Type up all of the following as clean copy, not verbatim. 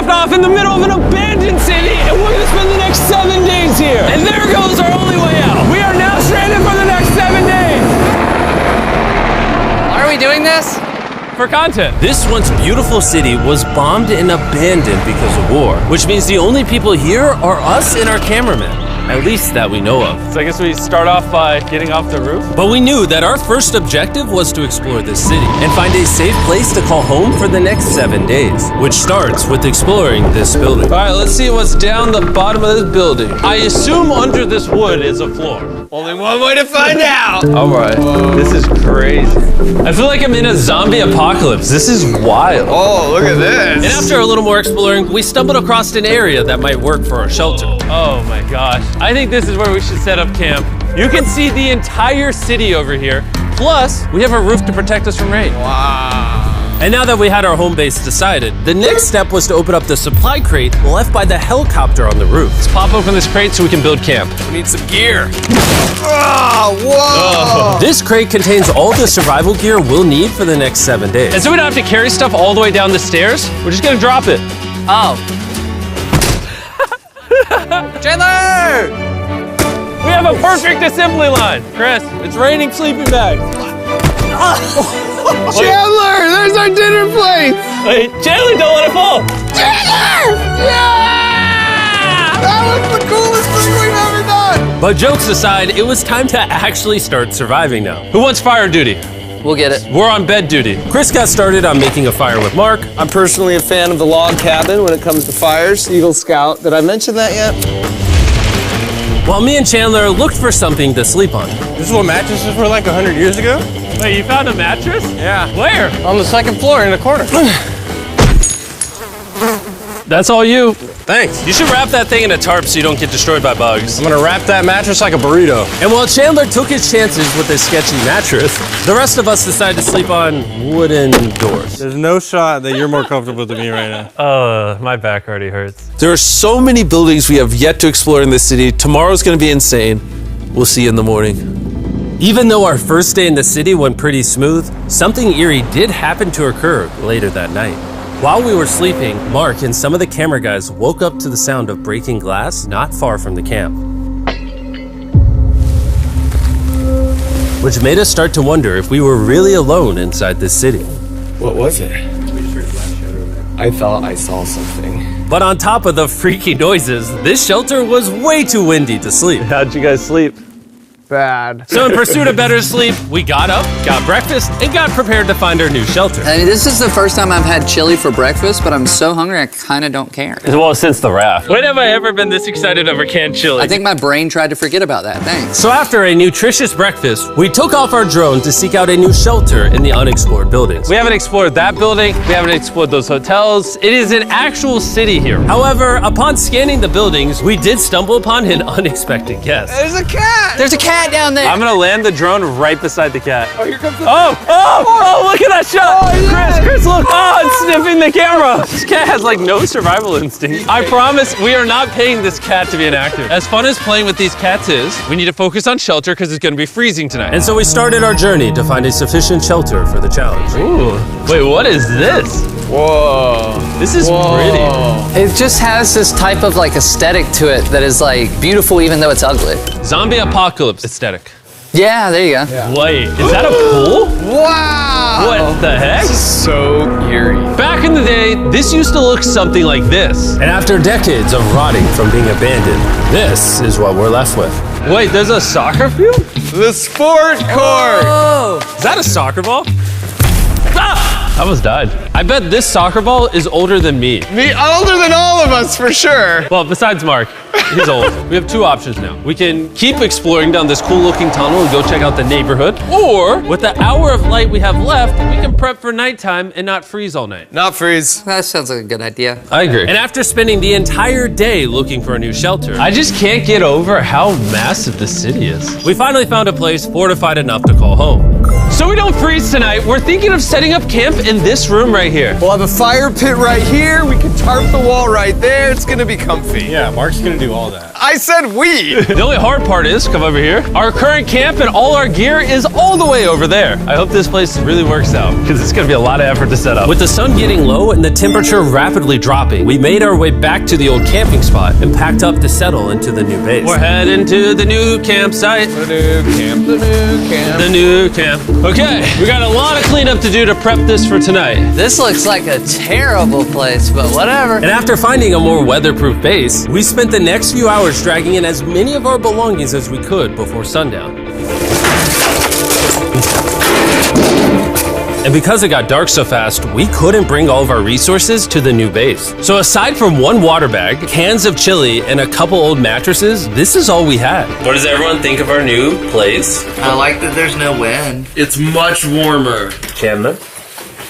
stopped off in the middle of an abandoned city, and we're gonna spend the next 7 days here. And there goes our only way out. We are now stranded for the next 7 days. Why are we doing this? For content. This once beautiful city was bombed and abandoned because of war, which means the only people here are us and our cameraman. At least that we know of. So I guess we start off by getting off the roof. But we knew that our first objective was to explore this city and find a safe place to call home for the next 7 days, which starts with exploring this building. All right, let's see what's down the bottom of this building. I assume under this wood is a floor. Only one way to find out. All right, this is crazy. I feel like I'm in a zombie apocalypse. This is wild. Oh, look at this. And after a little more exploring, we stumbled across an area that might work for our shelter. Oh my gosh. I think this is where we should set up camp. You can see the entire city over here. Plus, we have a roof to protect us from rain. Wow. And now that we had our home base decided, the next step was to open up the supply crate left by the helicopter on the roof. Let's pop open this crate so we can build camp. We need some gear. Oh, whoa. This crate contains all the survival gear we'll need for the next 7 days. And so we don't have to carry stuff all the way down the stairs. We're just gonna drop it. Oh. Chandler! We have a perfect assembly line. Chris, it's raining sleeping bags. Chandler, there's our dinner plate. Wait, Chandler, don't let it fall. Chandler! Yeah! That was the coolest thing we've ever done. But jokes aside, it was time to actually start surviving now. Who wants fire duty? We'll get it. We're on bed duty. Chris got started on making a fire with Mark. I'm personally a fan of the log cabin when it comes to fires. Eagle Scout. Did I mention that yet? While me and Chandler looked for something to sleep on. This is what mattresses were like 100 years ago? Wait, you found a mattress? Yeah. Where? On the second floor in the corner. That's all you. Thanks. You should wrap that thing in a tarp so you don't get destroyed by bugs. I'm gonna wrap that mattress like a burrito. And while Chandler took his chances with his sketchy mattress, the rest of us decided to sleep on wooden doors. There's no shot that you're more comfortable than me right now. My back already hurts. There are so many buildings we have yet to explore in this city. Tomorrow's gonna be insane. We'll see you in the morning. Even though our first day in the city went pretty smooth, something eerie did happen to occur later that night. While we were sleeping, Mark and some of the camera guys woke up to the sound of breaking glass not far from the camp, which made us start to wonder if we were really alone inside this city. What was it? I thought I saw something. But on top of the freaky noises, this shelter was way too windy to sleep. How'd you guys sleep? Bad. So in pursuit of better sleep, we got up, got breakfast, and got prepared to find our new shelter. I mean, this is the first time I've had chili for breakfast, but I'm so hungry I kind of don't care. Well, since the raft. When have I ever been this excited over canned chili? I think my brain tried to forget about that. Thanks. So after a nutritious breakfast, we took off our drone to seek out a new shelter in the unexplored buildings. We haven't explored that building. We haven't explored those hotels. It is an actual city here. However, upon scanning the buildings, we did stumble upon an unexpected guest. There's a cat. There's a cat down there. I'm gonna land the drone right beside the cat. Oh, here comes the Oh, look at that shot! Oh, yes. Chris, look! Oh, it's sniffing the camera! This cat has like no survival instinct. I promise we are not paying this cat to be inactive. As fun as playing with these cats is, we need to focus on shelter because it's gonna be freezing tonight. And so we started our journey to find a sufficient shelter for the challenge. Ooh, wait, what is this? Whoa. This is pretty. It just has this type of like aesthetic to it that is like beautiful even though it's ugly. Zombie apocalypse aesthetic. Yeah, there you go. Yeah. Wait, is that a pool? Wow. What the heck? This is so eerie. Back in the day, this used to look something like this. And after decades of rotting from being abandoned, this is what we're left with. Wait, there's a soccer field? The sport court. Is that a soccer ball? Ah! I almost died. I bet this soccer ball is older than me. Me older than all of us for sure. Well, besides Mark, he's old. We have two options now. We can keep exploring down this cool looking tunnel and go check out the neighborhood. Or, with the hour of light we have left, we can prep for nighttime and not freeze all night. Not freeze. That sounds like a good idea. I agree. And after spending the entire day looking for a new shelter, I just can't get over how massive the city is. we finally found a place fortified enough to call home. So we don't freeze tonight, we're thinking of setting up camp in this room right here. We'll have a fire pit right here. We can tarp the wall right there. It's gonna be comfy. Yeah, Mark's gonna do all that. I said we. The only hard part is, come over here, our current camp and all our gear is all the way over there. I hope this place really works out, because it's gonna be a lot of effort to set up. With the sun getting low and the temperature rapidly dropping, we made our way back to the old camping spot and packed up to settle into the new base. We're heading to the new campsite. The new camp, the new camp. The new camp. Okay, we got a lot of cleanup to do to prep this for tonight. This looks like a terrible place, but whatever. And after finding a more weatherproof base, we spent the next few hours dragging in as many of our belongings as we could before sundown. And because it got dark so fast, we couldn't bring all of our resources to the new base. So aside from one water bag, cans of chili, and a couple old mattresses, this is all we had. What does everyone think of our new place? I like that there's no wind. It's much warmer. Chandler?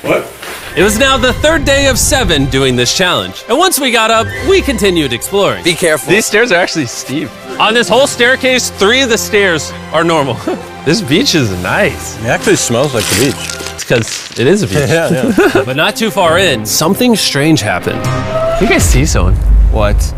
What? It was now the third day of 7 doing this challenge. And once we got up, we continued exploring. Be careful. These stairs are actually steep. On this whole staircase, 3 of the stairs are normal. This beach is nice. It actually smells like the beach. It's because it is a beach. Yeah. But not too far in, something strange happened. You guys see someone? What?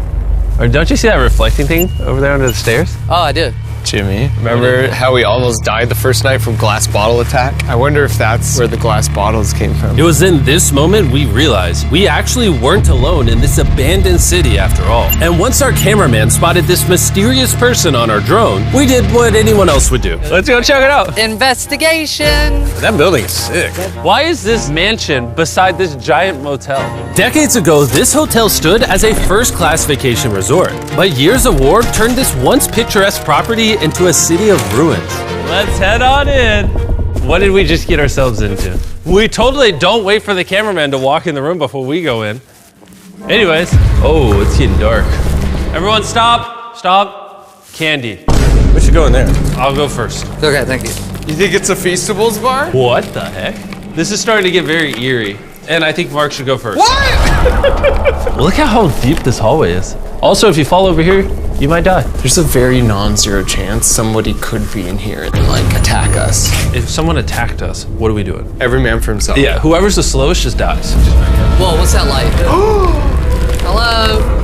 Or don't you see that reflecting thing over there under the stairs? Oh, I do. Jimmy, remember how we almost died the first night from glass bottle attack? I wonder if that's where the glass bottles came from. It was in this moment we realized we actually weren't alone in this abandoned city after all. And once our cameraman spotted this mysterious person on our drone, we did what anyone else would do. Let's go check it out. Investigation. That building is sick. Why is this mansion beside this giant motel? Decades ago, this hotel stood as a first-class vacation resort. But years of war turned this once picturesque property into a city of ruins. Let's head on in. What did we just get ourselves into? We totally don't wait for the cameraman to walk in the room before we go in. Anyways, oh, it's getting dark. Everyone stop, stop. Candy. We should go in there. I'll go first. Okay, thank you. You think it's a Feastables bar? What the heck? This is starting to get very eerie. And I think Mark should go first. What? Look at how deep this hallway is. Also, if you fall over here, you might die. There's a very non-zero chance somebody could be in here and like attack us. If someone attacked us, what are we doing? Every man for himself. Yeah, whoever's the slowest just dies. Whoa, what's that light? Hello.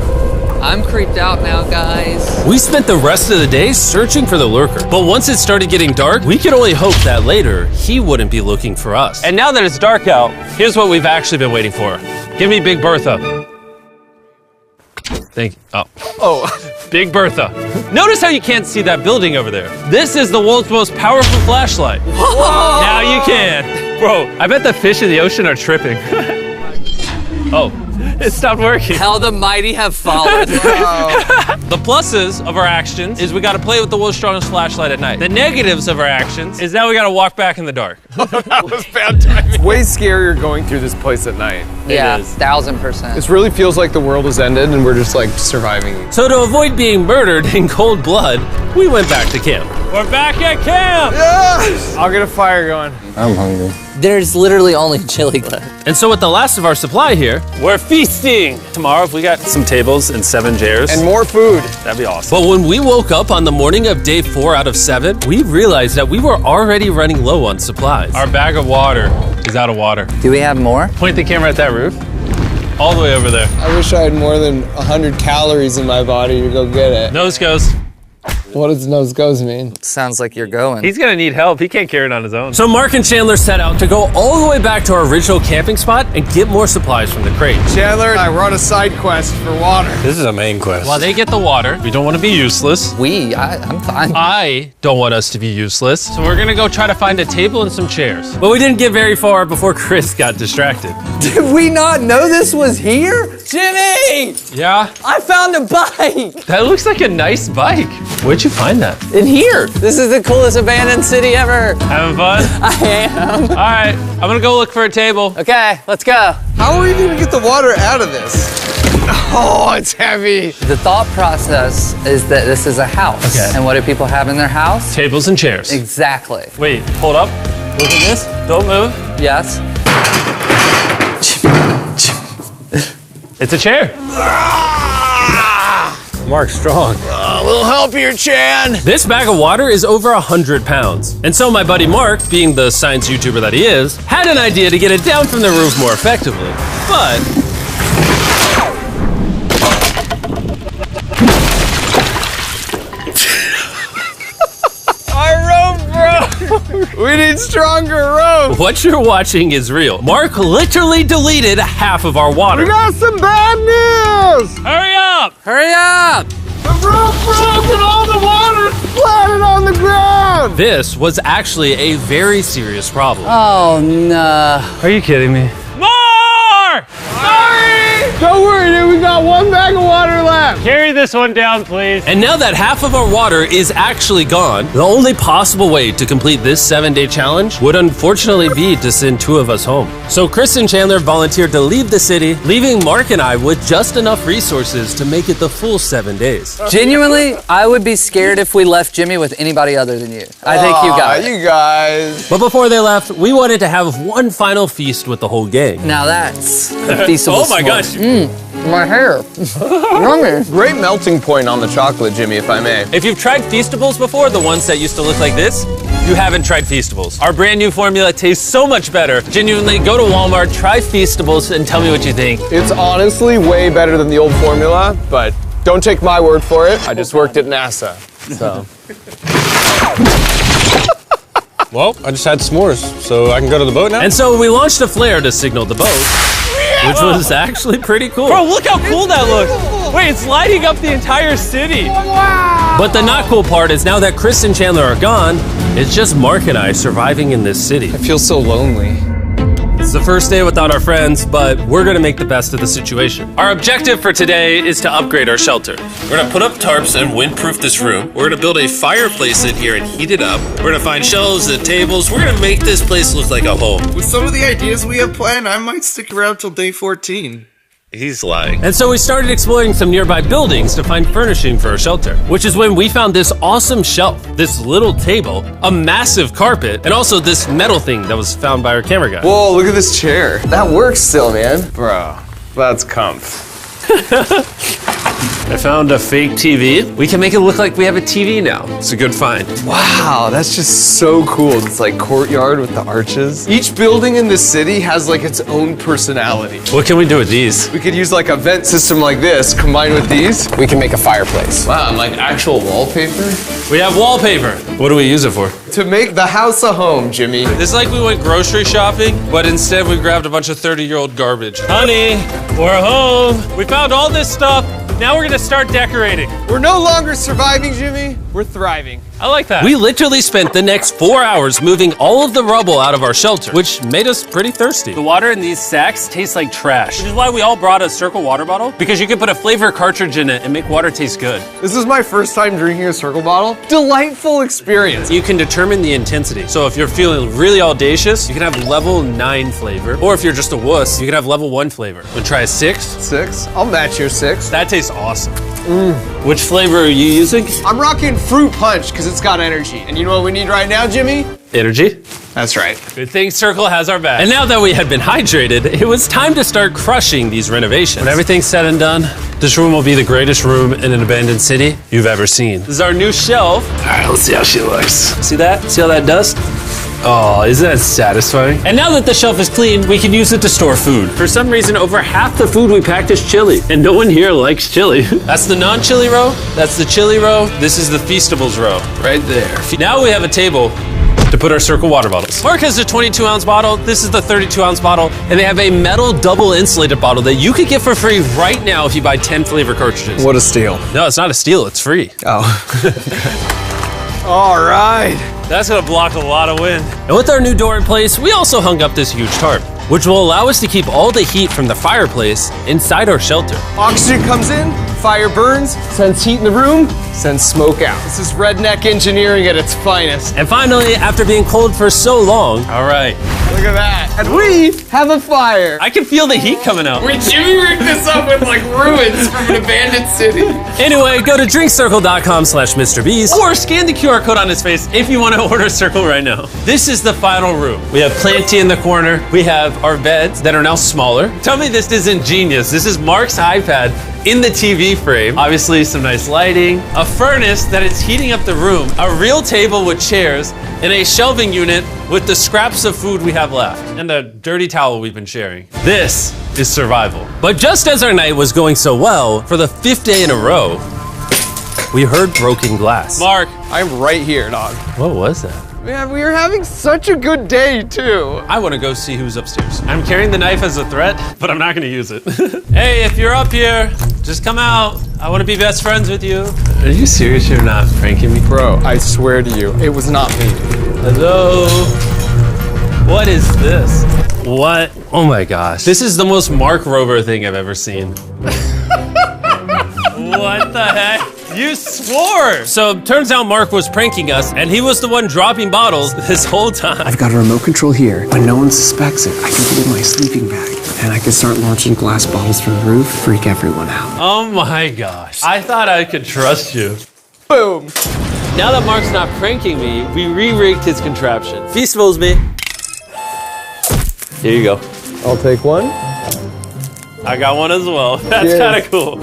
I'm creeped out now, guys. We spent the rest of the day searching for the lurker. But once it started getting dark, we could only hope that later he wouldn't be looking for us. And now that it's dark out, here's what we've actually been waiting for. Give me Big Bertha. Thank you. Oh, Big Bertha. Notice how you can't see that building over there. This is the world's most powerful flashlight. Whoa! Now you can. Bro, I bet the fish in the ocean are tripping. Oh, it stopped working. How the mighty have fallen. The pluses of our actions is we got to play with the world's strongest flashlight at night. The negatives of our actions is now we got to walk back in the dark. That was bad timing. It's way scarier going through this place at night. Yeah, is. 1000%. This really feels like the world has ended and we're just like surviving. So to avoid being murdered in cold blood, we went back to camp. We're back at camp. Yes! I'll get a fire going. I'm hungry. There's literally only chili left. And so with the last of our supply here, We're feasting. Tomorrow, if we got some tables and 7 chairs, And more food. that'd be awesome. but when we woke up on the morning of day 4 out of 7, we realized that we were already running low on supplies. Our bag of water is out of water. Do we have more? Point the camera at that roof. All the way over there. I wish I had more than 100 calories in my body to go get it. Nose goes. What does nose goes mean? Sounds like you're going. He's gonna need help. He can't carry it on his own. So Mark and Chandler set out to go all the way back to our original camping spot and get more supplies from the crate. Chandler and I were on a side quest for water. This is a main quest. While they get the water, we don't want to be useless. I'm fine. I don't want us to be useless. So we're gonna go try to find a table and some chairs. But we didn't get very far before Chris got distracted. Did we not know this was here? Jimmy! Yeah? I found a bike! That looks like a nice bike. Where'd you find that? In here. This is the coolest abandoned city ever. Having fun? I am. All right, I'm gonna go look for a table. Okay, let's go. How are we gonna get the water out of this? Oh, it's heavy. The thought process is that this is a house. Okay. And what do people have in their house? Tables and chairs. Exactly. Wait, hold up. Look at this. Don't move. Yes. It's a chair. Mark's strong. A little help here, Chan. This bag of water is over 100 pounds. And so my buddy Mark, being the science YouTuber that he is, had an idea to get it down from the roof more effectively. But need stronger rope. What you're watching is real. Mark literally deleted half of our water. Got some bad news! Hurry up! Hurry up! The rope broke and all the water splattered on the ground! This was actually a very serious problem. Oh, no. Are you kidding me? More! Don't worry, dude, we got one bag of water left. Carry this one down, please. And now that half of our water is actually gone, the only possible way to complete this 7-day challenge would unfortunately be to send 2 of us home. So Chris and Chandler volunteered to leave the city, leaving Mark and I with just enough resources to make it the full 7 days. Genuinely, I would be scared if we left Jimmy with anybody other than you. I think you got it. You guys. But before they left, we wanted to have one final feast with the whole gang. Now that's a feastable Oh my gosh. My hair. Yummy. Great melting point on the chocolate, Jimmy, if I may. If you've tried Feastables before, the ones that used to look like this, you haven't tried Feastables. Our brand new formula tastes so much better. Genuinely, go to Walmart, try Feastables, and tell me what you think. It's honestly way better than the old formula, but don't take my word for it. I just worked at NASA, so. Well, I just had s'mores, so I can go to the boat now? And so we launched a flare to signal the boat, which was actually pretty cool. Bro, look how cool that looks. Wait, it's lighting up the entire city. But the not cool part is now that Chris and Chandler are gone, it's just Mark and I surviving in this city. I feel so lonely. It's the first day without our friends, but we're gonna make the best of the situation. Our objective for today is to upgrade our shelter. We're gonna put up tarps and windproof this room. We're gonna build a fireplace in here and heat it up. We're gonna find shelves and tables. We're gonna make this place look like a home. With some of the ideas we have planned, I might stick around till day 14. He's lying. And so we started exploring some nearby buildings to find furnishing for our shelter, which is when we found this awesome shelf, this little table, a massive carpet, and also this metal thing that was found by our camera guy. Whoa, look at this chair. That works still, man. Bro, that's comf. I found a fake TV. We can make it look like we have a TV now. It's a good find. Wow, that's just so cool. It's like courtyard with the arches. Each building in this city has like its own personality. What can we do with these? We could use like a vent system like this, combined with these. We can make a fireplace. Wow, and like actual wallpaper? We have wallpaper. What do we use it for? To make the house a home, Jimmy. It's like we went grocery shopping, but instead we grabbed a bunch of 30-year-old garbage. Honey, we're home. We found all this stuff. Now we're gonna start decorating. We're no longer surviving, Jimmy. We're thriving. I like that. We literally spent the next 4 hours moving all of the rubble out of our shelter, which made us pretty thirsty. The water in these sacks tastes like trash, which is why we all brought a Circle water bottle, because you can put a flavor cartridge in it and make water taste good. This is my first time drinking a Circle bottle. Delightful experience. You can determine the intensity. So if you're feeling really audacious, you can have level 9 flavor. Or if you're just a wuss, you can have level 1 flavor. Wanna try a 6? 6? I'll match your 6. That tastes awesome. Which flavor are you using? I'm rocking Fruit Punch because it's got energy. And you know what we need right now, Jimmy? Energy. That's right. Good thing Circle has our back. And now that we had been hydrated, it was time to start crushing these renovations. When everything's said and done, this room will be the greatest room in an abandoned city you've ever seen. This is our new shelf. All right, let's see how she looks. See that? See all that dust? Oh, isn't that satisfying? And now that the shelf is clean, we can use it to store food. For some reason, over half the food we packed is chili. And no one here likes chili. That's the non-chili row. That's the chili row. This is the Feastables row, right there. Now we have a table to put our Circle water bottles. Mark has a 22-ounce bottle. This is the 32-ounce bottle. And they have a metal double insulated bottle that you could get for free right now if you buy 10 flavor cartridges. What a steal. No, it's not a steal. It's free. Oh. All right. That's gonna block a lot of wind. And with our new door in place, we also hung up this huge tarp, which will allow us to keep all the heat from the fireplace inside our shelter. Oxygen comes in, fire burns, sends heat in the room, sends smoke out. This is redneck engineering at its finest. And finally, after being cold for so long, All right. Look at that. And we have a fire. I can feel the heat coming out. Wait, Jimmy rigged this up with like ruins from an abandoned city. anyway, go to drinkcircle.com/Mrbeast. Or scan the QR code on his face if you want to order Circle right now. This is the final room. We have Planty in the corner. We have our beds that are now smaller. Tell me this isn't genius. This is Mark's iPad in the TV frame. Obviously some nice lighting, a furnace that is heating up the room, a real table with chairs, and a shelving unit with the scraps of food we have left, and a dirty towel we've been sharing. This is survival. But just as our night was going so well, for the 5th day in a row, we heard broken glass. Mark, I'm right here, dog. What was that? Man, we are having such a good day, too. I want to go see who's upstairs. I'm carrying the knife as a threat, but I'm not going to use it. Hey, if you're up here, just come out. I want to be best friends with you. Are you serious? You're not pranking me? Bro, I swear to you, it was not me. Hello? What is this? What? Oh my gosh. This is the most Mark Rover thing I've ever seen. What the heck? You swore! So turns out Mark was pranking us, and he was the one dropping bottles this whole time. I've got a remote control here. When no one suspects it, I can put it in my sleeping bag. And I can start launching glass bottles from the roof, freak everyone out. Oh my gosh. I thought I could trust you. Boom. Now that Mark's not pranking me, we re-rigged his contraption. Feast knows me. Here you go. I'll take one. I got one as well. That's Cheers. kind of cool.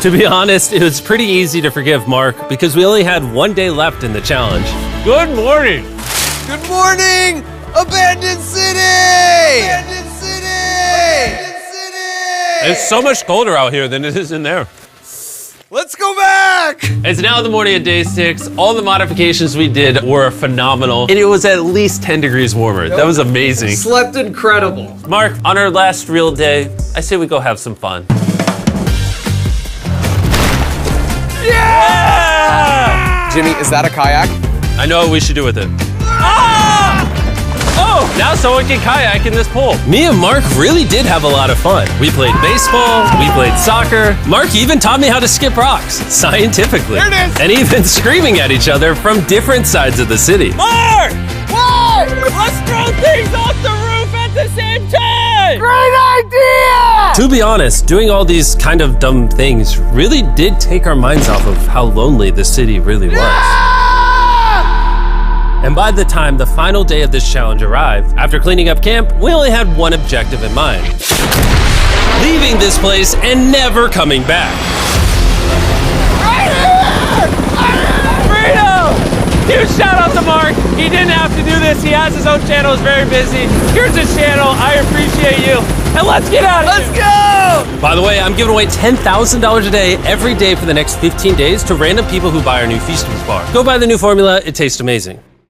To be honest, it was pretty easy to forgive Mark because we only had one day left in the challenge. Good morning. Good morning, Abandoned City! Abandoned City! Abandoned City! It's so much colder out here than it is in there. Let's go back! It's now the morning of day 6. All the modifications we did were phenomenal, and it was at least 10 degrees warmer. That was amazing. Slept incredible. Mark, on our last real day, I say we go have some fun. Yeah! Jimmy, is that a kayak? I know what we should do with it. Ah! Oh, now someone can kayak in this pool. Me and Mark really did have a lot of fun. We played baseball, we played soccer. Mark even taught me how to skip rocks, scientifically. There it is. And even screaming at each other from different sides of the city. Mark! What? Let's throw things off the roof at the same time! Great idea! To be honest, doing all these kind of dumb things really did take our minds off of how lonely the city really was. And by the time the final day of this challenge arrived, after cleaning up camp, we only had one objective in mind. Leaving this place and never coming back. Huge shout out to Mark. He didn't have to do this. He has his own channel. He's very busy. Here's his channel. I appreciate you. And let's get out of here. Let's go! By the way, I'm giving away $10,000 a day every day for the next 15 days to random people who buy our new Feastables bar. Go buy the new formula. It tastes amazing.